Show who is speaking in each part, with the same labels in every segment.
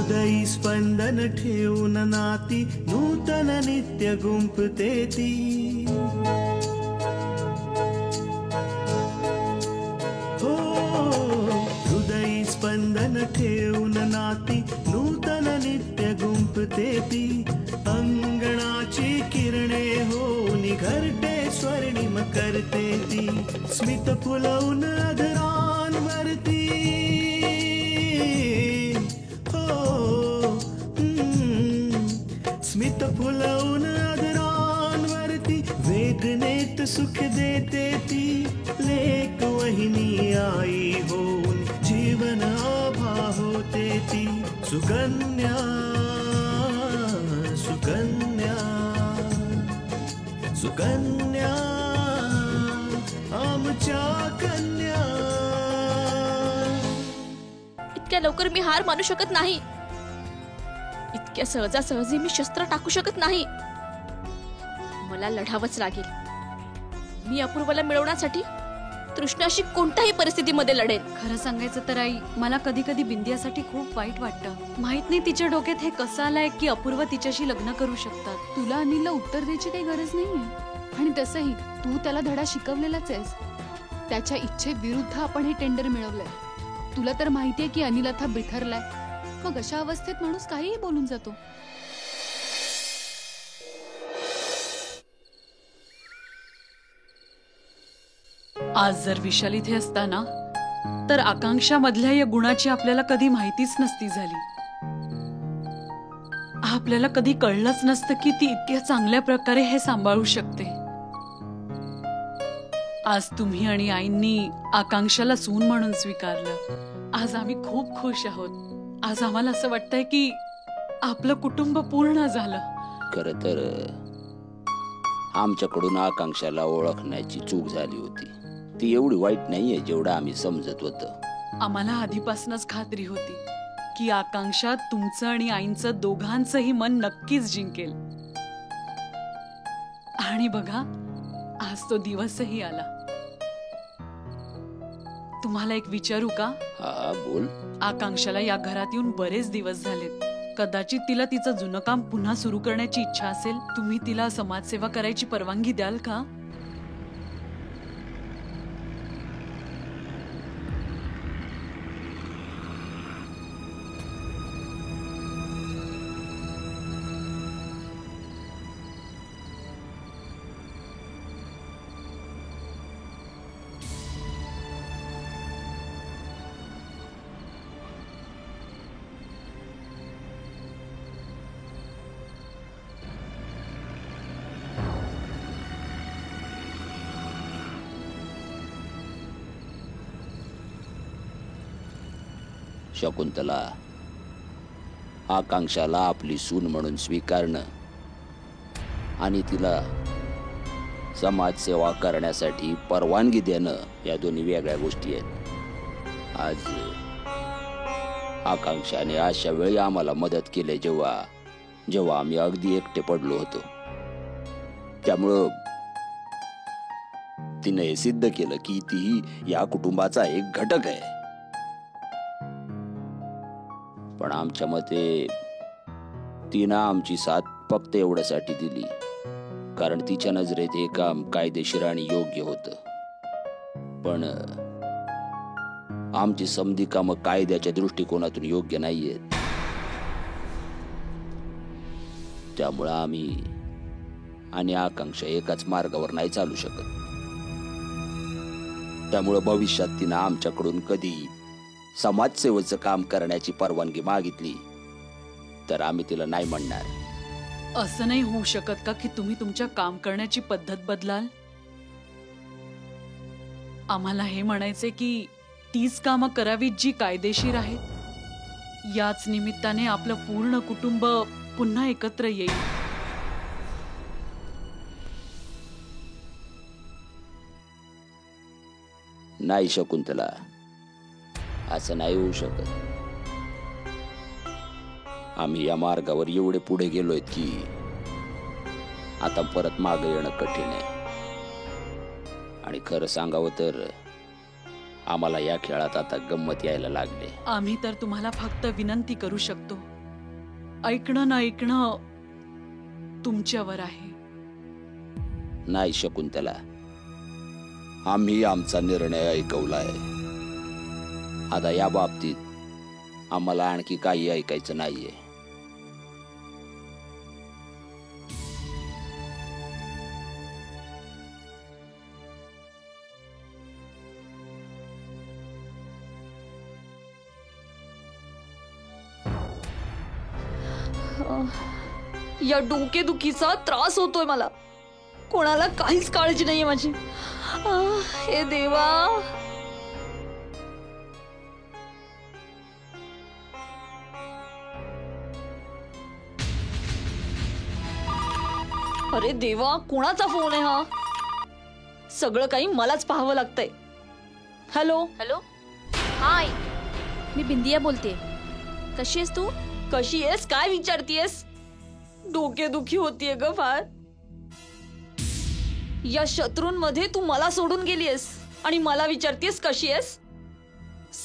Speaker 1: हृदयी स्पंदन ठेवून नाती नूतन नित्य गुंफते ती. हो हृदयी स्पंदन ठेवून नाती नूतन नित्य गुंफते ती. अंगणाची किरणे होऊन घरटे स्वर्णिम करते ती. स्मित फुलवून अधरांवरती स्मित फुलवून अधरांवरती वेदनेत सुख देते ती. लेक वहिनी आई होऊन जीवन आभा होते ती. सुकन्या सुकन्या सुकन्या आमच्या कन्या.
Speaker 2: इतक्या लवकर मी हार मानू शकत नाही. इतक्या सहजासहजी मी शस्त्र टाकू शकत नाही. मला लढावंच लागेल. मी अपूर्वाला मिळवण्यासाठी तृष्णाशी कोणत्याही परिस्थितीमध्ये लढेल.
Speaker 3: खरं सांगायचं तर आई, मला कधी कधी बिंदियासाठी खूप वाईट वाटतं. माहित नाही तिच्या डोक्यात हे कसं आलंय की अपूर्व तिच्याशी लग्न करू शकतात.
Speaker 4: तुला अनिलला उत्तर द्यायची काही गरज नाहीये. आणि तसंही तू त्याला धडा शिकवलेलाच आहेस. त्याच्या इच्छेविरुद्ध आपण हे टेंडर मिळवलंय. तुला तर माहितीये की अनिल आता बिथरलाय. मग अशा अवस्थेत माणूस काहीही बोलून जातो.
Speaker 3: आज जर विशाल इथे असता ना, तर आकांक्षा मधल्या या गुणाची आपल्याला कधी माहितीच नसती झाली. आपल्याला कधी कळलंच नसतं की ती इतक्या चांगल्या प्रकारे हे सांभाळू शकते. आज तुम्ही आणि आईंनी आकांक्षाला सून म्हणून स्वीकारलं. आज आम्ही खूप खुश आहोत. आज आम्हाला असं वाटतंय की आपलं कुटुंब पूर्ण झालं.
Speaker 5: खरं तर आमच्याकडून आकांक्षाला ओळखण्याची चूक झाली होती. ती एवढी वाईट नाहीये जेवढं आम्ही समजत होतं.
Speaker 3: आम्हाला आधीपासूनच खात्री होती की आकांक्षा तुमचं आणि आईंचं दोघांचंही मन नक्कीच जिंकेल. आणि बघा, आज तो दिवसही आला. तुम्हाला एक विचारू का?
Speaker 5: हा बोल.
Speaker 3: आकांक्षाला या घरात येऊन बरेच दिवस झालेत. कदाचित तिला तिचं जुनं काम पुन्हा सुरू करण्याची इच्छा असेल. तुम्ही तिला समाजसेवा करायची परवानगी द्याल का?
Speaker 5: शकुंतला, आकांक्षाला आपली सून म्हणून स्वीकारणं आणि तिला समाजसेवा करण्यासाठी परवानगी देणं या दोन्ही वेगळ्या गोष्टी आहेत. आज आकांक्षाने अशा वेळी आम्हाला मदत केली जेव्हा आम्ही अगदी एकटे पडलो होतो. त्यामुळं तिने हे सिद्ध केलं की ती या कुटुंबाचा एक घटक आहे. पण आमच्या मते तिनं आमची साथ फक्त एवढ्यासाठी दिली कारण तिच्या नजरेत हे काम कायदेशीर आणि योग्य होतं. पण आमची समधी कामं कायद्याच्या दृष्टिकोनातून योग्य नाहीयेत. त्यामुळं आम्ही आणि आकांक्षा एकाच मार्गावर नाही चालू शकत. त्यामुळं भविष्यात तिनं आमच्याकडून कधी समाजसेवेचं काम करण्याची परवानगी मागितली तर आम्ही तिला नाही म्हणणार.
Speaker 3: असं नाही होऊ शकत का की तुम्ही तुमच्या काम करण्याची पद्धत बदलाल? आम्हाला हे म्हणायचे की तीच कामं करावीत जी कायदेशीर आहेत. याच निमित्ताने आपलं पूर्ण कुटुंब पुन्हा एकत्र येईल.
Speaker 5: नाही शकुंतला, असं नाही होऊ शकत. आम्ही या मार्गावर एवढे पुढे गेलोय की आता परत मागे येणं कठीण आहे. आणि खरं सांगावं तर आम्हाला या खेळात आता गंमत यायला लागले.
Speaker 3: आम्ही तर तुम्हाला फक्त विनंती करू शकतो ऐकणं न ऐकणं तुमच्यावर आहे.
Speaker 5: नाही शकुंतला, आम्ही आमचा निर्णय ऐकवलाय. आता या बाबतीत आम्हाला आणखी काही ऐकायचं नाहीये.
Speaker 2: या डोकेदुखीचा त्रास होतोय मला. कोणाला काहीच काळजी नाहीये माझी. हे देवा. अरे देवा, कोणाचा फोन आहे हा? सगळं काही मलाच पाहावं लागतंय. Hello hello. हाय, मी बिंदिया बोलते. कशी आहेस तू? कशी आहेस काय विचारतीयस? डोकेदुखी होतीये ग फार. या शत्रूंमध्ये तू मला सोडून गेलीयस आणि मला विचारतीयस कशी आहेस?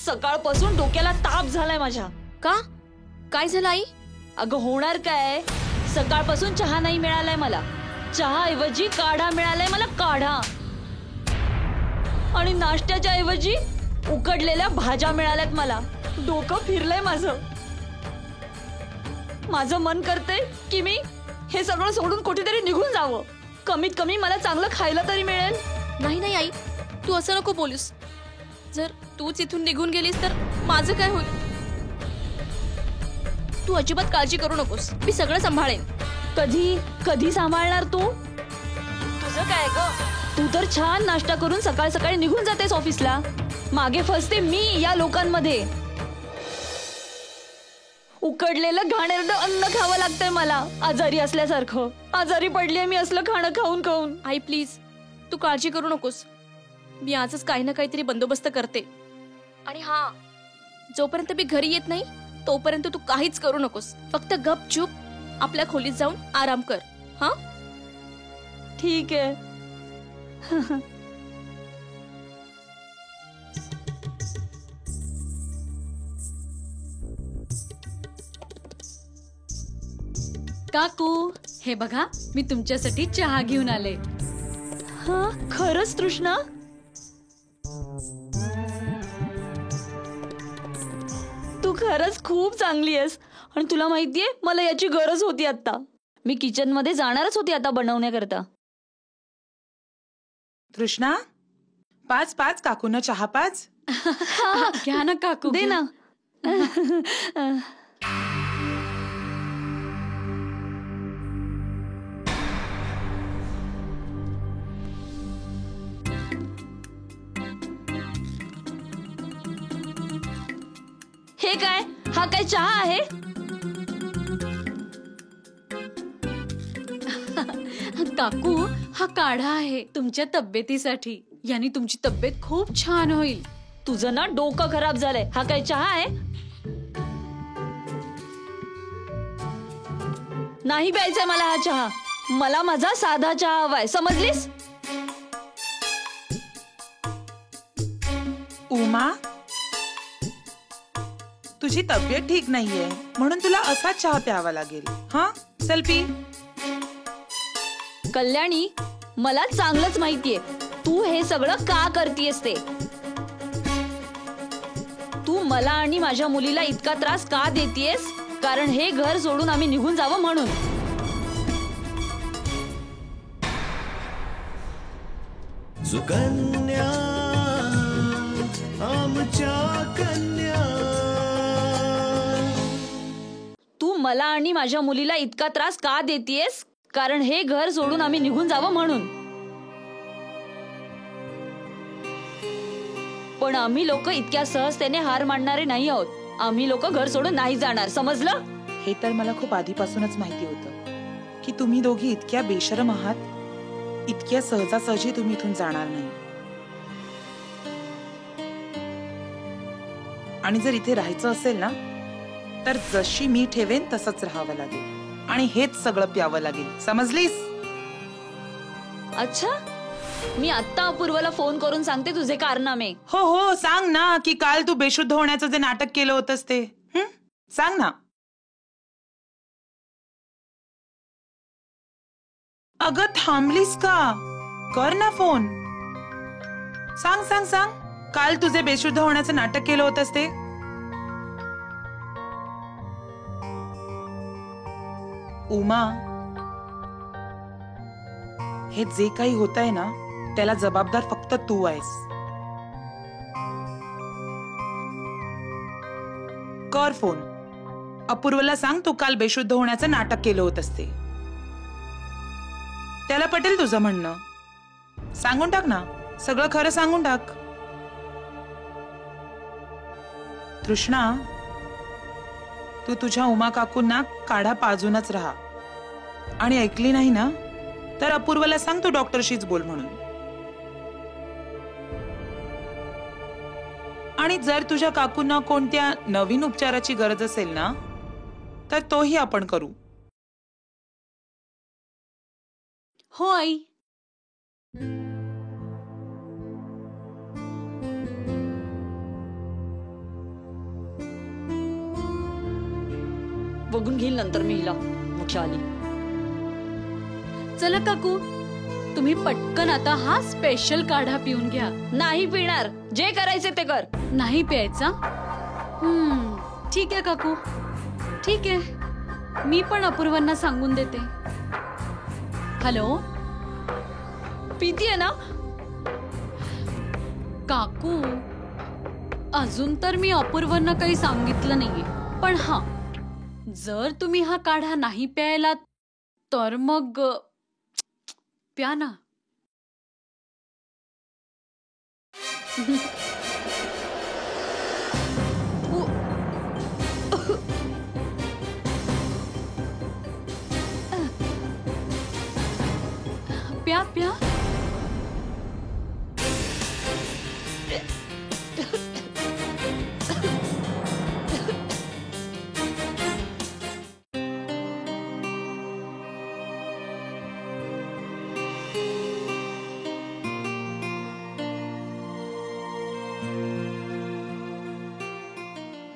Speaker 2: सकाळपासून डोक्याला ताप झालाय माझ्या. का? काय झालं आई? अगं होणार काय, सकाळपासून चहा नाही मिळालाय मला. चहा ऐवजी काढा मिळालाय मला, काढा. आणि नाश्त्याच्या ऐवजी उकडलेल्या भाज्या मिळाल्यात मला. डोकं फिरलंय माझं. माझं मन करतंय की मी हे सगळं सोडून कुठेतरी निघून जावं. कमीत कमी मला चांगलं खायला तरी मिळेल. नाही नाही आई, तू असं नको बोलूस. जर तूच इथून निघून गेलीस तर माझं काय होईल? तू अजिबात काळजी करू नकोस, मी सगळं सांभाळेन. कधी कधी सांभाळणार तू? तुझं काय ग? तू तर छान नाश्ता करून सकाळ सकाळी निघून जातेस ऑफिसला. मागे फसते मी या लोकांमध्ये. उकडलेलं घाणेरडं अन्न खावं लागतंय मला, आजारी असल्यासारखं. आजारी पडलीये मी असलं खाणं खाऊन खाऊन. आई प्लीज, तू काळजी करू नकोस. मी आजच काही ना काहीतरी बंदोबस्त करते. आणि हा, जोपर्यंत मी घरी येत नाही तोपर्यंत तू काहीच करू नकोस. फक्त गपचूप आपल्या खोलीत जाऊन आराम कर. हा ठीक आहे.
Speaker 3: काकू, हे बघा, मी तुमच्यासाठी चहा घेऊन आले.
Speaker 2: हा, खरंच तृष्णा? तू खरंच खूप चांगली आहेस. आणि तुला माहितीये, मला याची गरज होती आता. मी किचन मध्ये जाणारच होती आता बनवण्याकरता.
Speaker 6: तृष्णा, पाच पाच काकूंना चहा पाच.
Speaker 3: घ्या ना काकू,
Speaker 2: दे ना. हे काय? हा काय चहा आहे?
Speaker 3: काकू, हा काढा आहे तुमच्या तब्येतीसाठी. याने तुमची तब्येत खूप छान होईल.
Speaker 2: तुझं ना डोकं खराब झालंय. हा काय चहा आहे? नाही प्यायचाय मला हा चहा. मला माझा साधा चहा हवाय, समजलीस?
Speaker 6: उमा, तुझी तब्येत ठीक नाहीये म्हणून तुला असा चहा प्यावा लागेल. हा, चल पी.
Speaker 2: कल्याणी, मला चांगलंच माहितीये तू हे सगळं का करतीयस ते. तू मला आणि माझ्या मुलीला इतका त्रास का देतीयस? कारण हे घर सोडून आम्ही निघून जावं म्हणून.
Speaker 1: सुकन्या आमच्या कन्या.
Speaker 2: तू मला आणि माझ्या मुलीला इतका त्रास का देतीयस? कारण हे घर सोडून आम्ही निघून जावं म्हणून. पण आम्ही लोक इतक्या सहजतेने हार मानणारे नाही आहोत. आम्ही लोक घर सोडून नाही जाणार, समजलं?
Speaker 6: हे तर मला खूप आधीपासूनच माहिती होतं की तुम्ही दोघी इतक्या बेशरम आहात. इतक्या सहजासहजी तुम्ही इथून जाणार नाही. आणि जर इथे राहायचं असेल ना, तर जशी मी ठेवेन तसंच राहावं लागेल आणि हेच सगळं प्यावं लागेल, समजलीस?
Speaker 2: अच्छा, मी आत्ता अपूर्वाला फोन करून सांगते तुझे कारनामे.
Speaker 6: हो हो, सांग ना की काल तू बेशुद्ध होण्याचं जे नाटक केलं होतंस ते. सांग ना. अगं थांबलीस का? कर ना फोन. सांग सांग सांग, काल तुझे बेशुद्ध होण्याचं नाटक केलं होतंस ते. उमा, हे जे काही होतंय ना त्याला जबाबदार फक्त तू आहेस. कर फोन. अपूर्वला सांग तू काल बेशुद्ध होण्याचं नाटक केलं होतंस ते. त्याला पटेल तुझं म्हणणं. सांगून टाक ना, सगळं खरं सांगून टाक. तृष्णा, तू तुझ्या उमा काकूंना काढा पाजूनच राहा. आणि ऐकली नाही ना तर अपूर्वला सांग तू डॉक्टरशीच बोल म्हणून. आणि जर तुझ्या काकूंना कोणत्या नवीन उपचाराची गरज असेल ना तर तोही आपण करू.
Speaker 3: हो आई.
Speaker 7: बघून घेईल नंतर मी हिला मोठी आली.
Speaker 3: चला काकू, तुम्ही पटकन आता हा स्पेशल काढा पिऊन घ्या.
Speaker 7: नाही पिणार, जे करायचे ते कर.
Speaker 3: नाही प्यायचा? ठीक आहे काकू, ठीक आहे. मी पण अपूर्वांना सांगून देते. हॅलो
Speaker 7: पितीये ना
Speaker 3: काकू? अजून तर मी अपूर्वांना काही सांगितलं नाहीये, पण हा, जर तुम्ही हा काढा नाही प्यायला तर मग प्या ना. प्या प्या.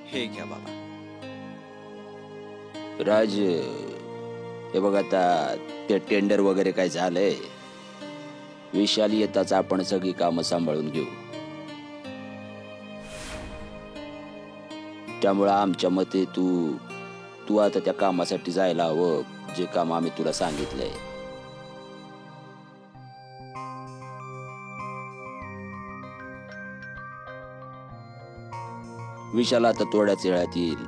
Speaker 8: हे घ्या बाबा.
Speaker 5: राज, हे बघ आता ते टेंडर वगैरे काय झालंय. विशाल येताच आपण सगळी कामं सांभाळून घेऊ. त्यामुळं आमच्या मते तू आता त्या कामासाठी जायला हवं, जे काम आम्ही तुला सांगितलंय. विशाल आता थोड्याच वेळात येईल.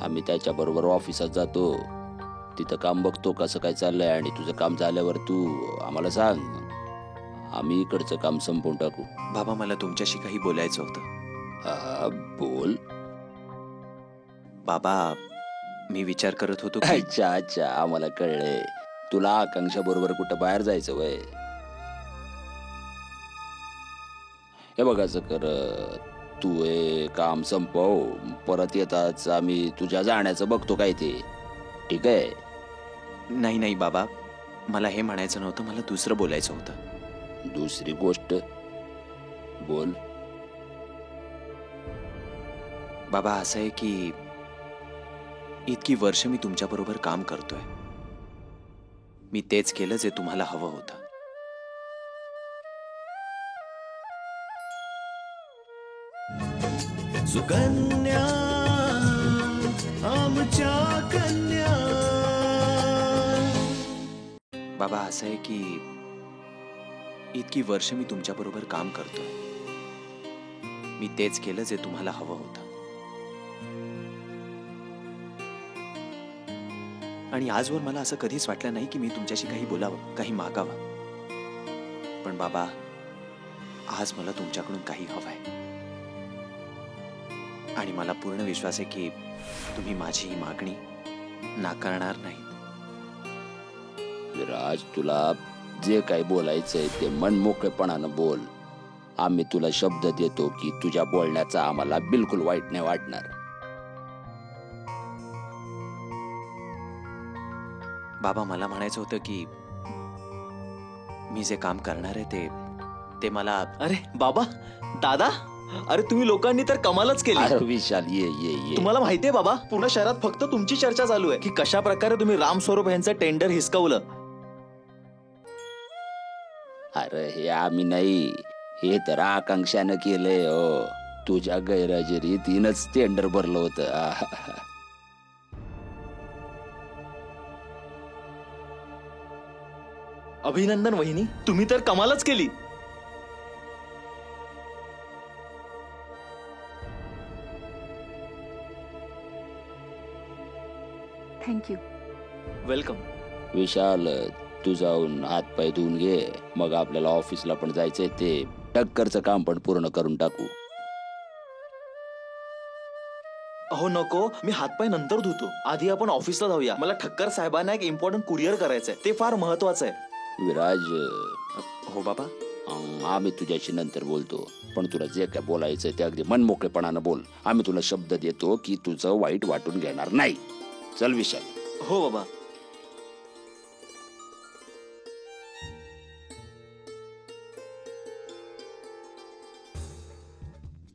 Speaker 5: आम्ही त्याच्या बरोबर ऑफिसात जातो, तिथं काम बघतो कसं काय चाललंय, आणि तुझं काम झाल्यावर तू आम्हाला सांग, आम्ही इकडचं काम संपवून टाकू.
Speaker 8: बाबा, मला तुमच्याशी काही बोलायचं होतं.
Speaker 5: हा, बोल.
Speaker 8: बाबा, मी विचार करत होतो की
Speaker 5: अच्छा अच्छा, आम्हाला कळलंय. तुला आकांक्षा बरोबर कुठं बाहेर जायचं वय. हे बघ, असं कर, तू हे काम संपव, परत येताच आम्ही तुझ्या जाण्याचं बघतो काय ते. ठीक आहे?
Speaker 8: नाही नाही बाबा, मला हे म्हणायचं नव्हतं, मला दुसरं बोलायचं होतं.
Speaker 5: दुसरी गोष्ट बोल.
Speaker 8: बाबा, असं आहे की इतकी वर्ष मी तुमच्या बरोबर काम करतोय. मी तेच केलं जे तुम्हाला हवं होतं.
Speaker 1: सुकन्या आमच्या कन्या.
Speaker 8: बाबा, असं आहे की इतकी वर्ष मी तुमच्या बरोबर काम करतोय. मी तेच केलं जे तुम्हाला हवं होतं. आणि आजवर मला असं कधीच वाटलं नाही की मी तुमच्याशी काही बोलावं, काही मागावं. पण बाबा, आज मला तुमच्याकडून काही हवंय. आणि मला पूर्ण विश्वास आहे की तुम्ही माझी ही मागणी नाकारणार नाही.
Speaker 5: राज, तुला जे काही बोलायचंय ते मनमोकळेपणानं बोल. आम्ही तुला शब्द देतो की तुझ्या बोलण्याचा आम्हाला बिलकुल वाईट नाही वाटणार.
Speaker 8: बाबा, मला म्हणायचं होतं की मी जे काम करणार आहे ते मला.
Speaker 9: अरे बाबा, दादा, अरे तुम्ही लोकांनी तर कमालच केली.
Speaker 5: अरे विशाल ये ये ये.
Speaker 9: तुम्हाला माहितीये बाबा, पूर्ण शहरात फक्त तुमची चर्चा चालू आहे की कशा प्रकारे तुम्ही राम स्वरूप यांचं टेंडर हिसकावलं.
Speaker 5: अरे हे आम्ही नाही, हे तर आकांक्षानं केलंय हो. तुझ्या गैरहजेरी तिनंच टेंडर भरलं होतं. आहा.
Speaker 9: अभिनंदन वहिनी, तुम्ही तर कमालच केली.
Speaker 4: थँक्यू.
Speaker 9: वेलकम.
Speaker 5: विशाल तू जाऊन हात पाय धुवून घे, मग आपल्याला ऑफिसला पण जायचंय. ते टक्करचं काम पण पूर्ण करून टाकू.
Speaker 9: अहो नको, मी हातपाय नंतर धुतो. आधी आपण ऑफिसला जाऊया. मला ठक्कर साहेबांना एक इम्पॉर्टंट कुरिअर करायचंय, ते फार महत्वाचं आहे.
Speaker 5: विराज
Speaker 8: हो बाबा.
Speaker 5: आम्ही तुझ्याशी नंतर बोलतो, पण तुला जे काय बोलायचं ते अगदी मनमोकळेपणानं बोल. आम्ही तुला शब्द देतो की तुझं वाईट वाटून घेणार नाही. चल विशाल.
Speaker 9: हो बाबा.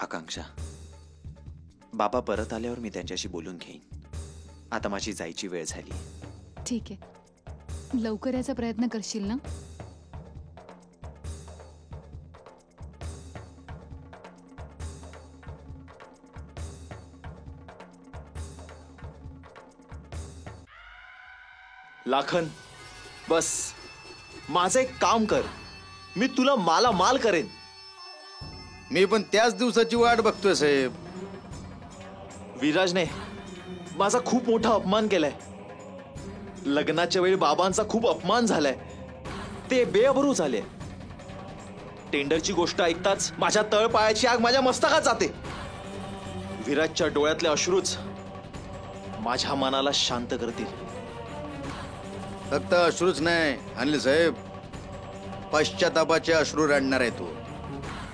Speaker 8: आकांक्षा, बाबा परत आल्यावर मी त्यांच्याशी बोलून घेईन. आता माझी जायची वेळ झाली.
Speaker 4: ठीक आहे, लवकर याचा प्रयत्न करशील ना?
Speaker 9: लाखन बस, माझं एक काम कर, मी तुला माला माल करेन.
Speaker 10: मी पण त्याच दिवसाची वाट बघतोय साहेब.
Speaker 9: विराजने माझा खूप मोठा अपमान केलाय. लग्नाच्या वेळी बाबांचा खूप अपमान झालाय. ते बेअब्रू झाले. टेंडरची गोष्ट ऐकताच माझ्या तळपायाची आग माझ्या मस्तकात जाते. विराजच्या डोळ्यातले अश्रूच माझ्या मनाला शांत करतील.
Speaker 10: फक्त अश्रूच नाही अनिल साहेब, पश्चातापाचे अश्रू रडणार आहे तू.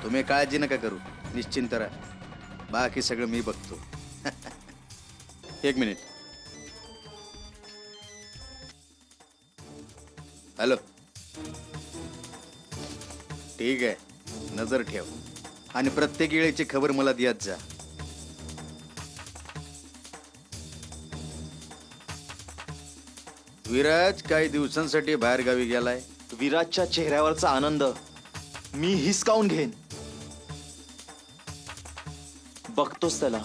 Speaker 10: तुम्ही काळजी नका करू, निश्चिंत राहा. बाकी सगळं मी बघतो. एक मिनिट. हॅलो. ठीक आहे, नजर ठेव आणि प्रत्येक वेळेची खबर मला देत जा. विराज काही दिवसांसाठी बाहेर गावी गेलाय.
Speaker 9: विराजच्या चेहऱ्यावरचा आनंद मी हिसकावून घेईन. बघतोस त्याला,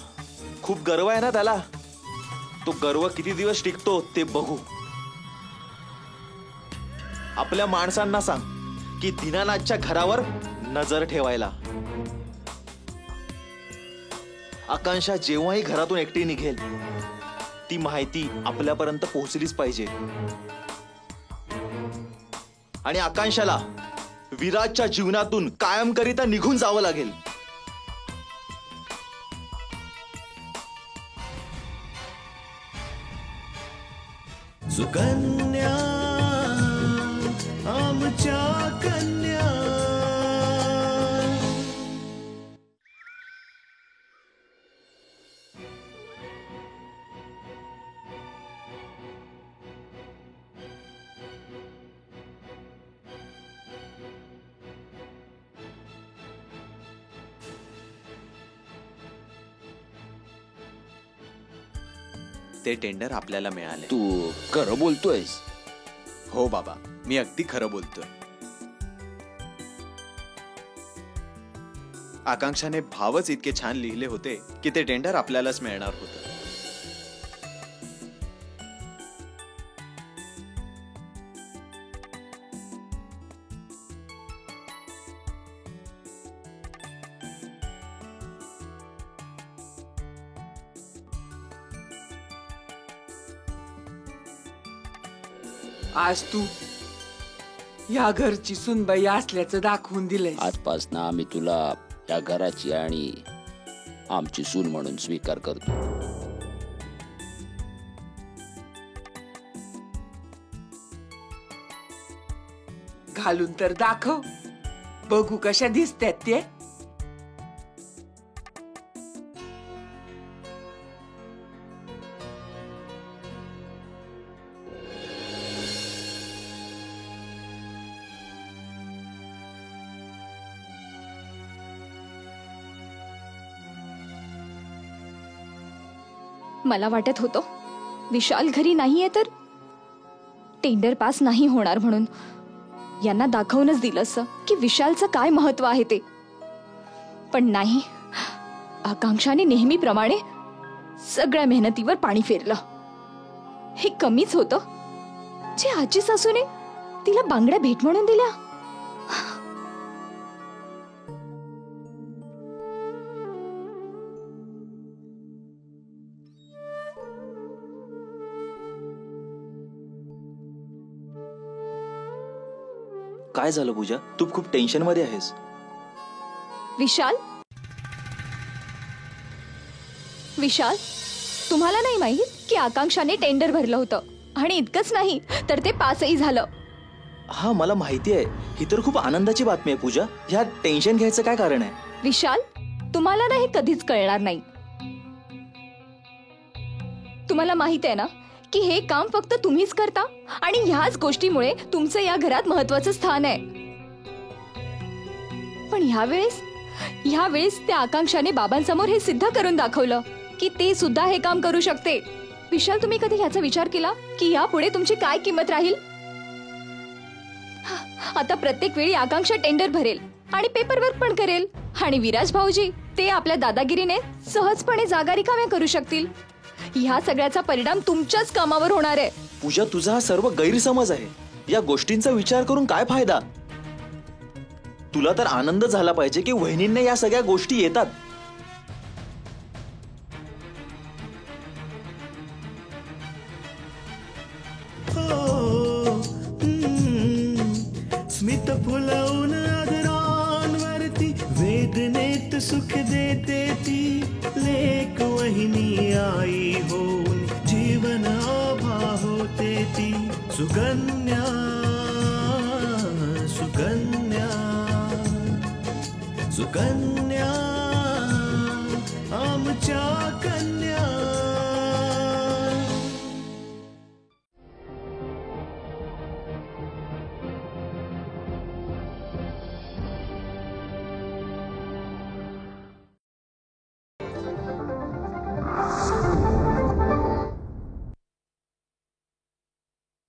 Speaker 9: खूप गर्व आहे ना त्याला. तो गर्व किती दिवस टिकतो ते बघू. आपल्या माणसांना सांग की दीनानाथच्या घरावर नजर ठेवायला. आकांक्षा जेव्हाही घरातून एकटी निघेल, ती माहिती आपल्यापर्यंत पोहोचलीच पाहिजे. आणि आकांक्षाला विराजच्या जीवनातून कायमकरिता निघून जावं लागेल.
Speaker 1: सुकन्या आमच्या कन्या.
Speaker 8: ते टेंडर आपल्याला मिळाले.
Speaker 5: तू खरं बोलतोयस?
Speaker 8: हो बाबा, मी अगदी खरं बोलतोय. आकांक्षाने भावच इतके छान लिहिले होते की ते टेंडर आपल्यालाच मिळणार होतं.
Speaker 11: आज तू या घरची सुनबाई असल्याचं दाखवून दिलंय.
Speaker 5: आजपासून आम्ही तुला या घराची आणि आमची सून म्हणून स्वीकार करतो.
Speaker 11: घालून तर दाखव, बघू कशा दिसतात ते.
Speaker 2: मला वाटत होतं विशाल घरी नाहीये तर टेंडर पास नाही होणार म्हणून यांना दाखवूनच दिलं असं की विशालचं काय महत्व आहे ते. पण नाही, आकांक्षाने नेहमीप्रमाणे सगळ्या मेहनतीवर पाणी फेरलं. हे कमीच होतं जे आजी सासूने तिला बांगड्या भेट म्हणून दिल्या.
Speaker 9: काय झालं पूजा? तू खूप टेन्शन मध्ये आहेस.
Speaker 2: विशाल, विशाल, तुम्हाला नाही माहित की आकांक्षाने टेंडर भरलं होतं आणि इतकंच नाही तर ते पासही झालं.
Speaker 9: हा मला माहिती आहे. ही तर खूप आनंदाची बातमी आहे पूजा. ह्या टेन्शन घ्यायचं काय कारण आहे?
Speaker 2: विशाल, तुम्हाला ना हे कधीच कळणार नाही. तुम्हाला माहित आहे ना की हे काम फक्त तुम्हीच करता आणि ह्याच गोष्टीमुळे तुमचं या घरात महत्वाचं स्थान आहे. पण ह्यावेळेस त्या आकांक्षाने बाबांसमोर हे सिद्ध करून दाखवलं की ते सुद्धा हे काम करू शकते. विशाल, तुम्ही कधी ह्याचा विचार केला की यापुढे तुमची काय किंमत राहील? आता प्रत्येक वेळी आकांक्षा टेंडर भरेल आणि पेपरवर्क पण करेल आणि विराज भाऊजी ते आपल्या दादागिरीने सहजपणे जागा रिकाम्या करू शकतील. ह्या सगळ्याचा परिणाम तुमच्याच कामावर होणार आहे.
Speaker 9: पूजा, तुझा हा सर्व गैरसमज आहे. या गोष्टींचा विचार करून काय फायदा? तुला तर आनंद झाला पाहिजे की वहिनींना या सगळ्या गोष्टी येतात.
Speaker 1: स्मित फुलवून आदरांवरती वेदनेत सुख देते ती लेक वहिनी आई होऊन जीवन आभा होते ती. सुकन्या सुकन्या सुकन्या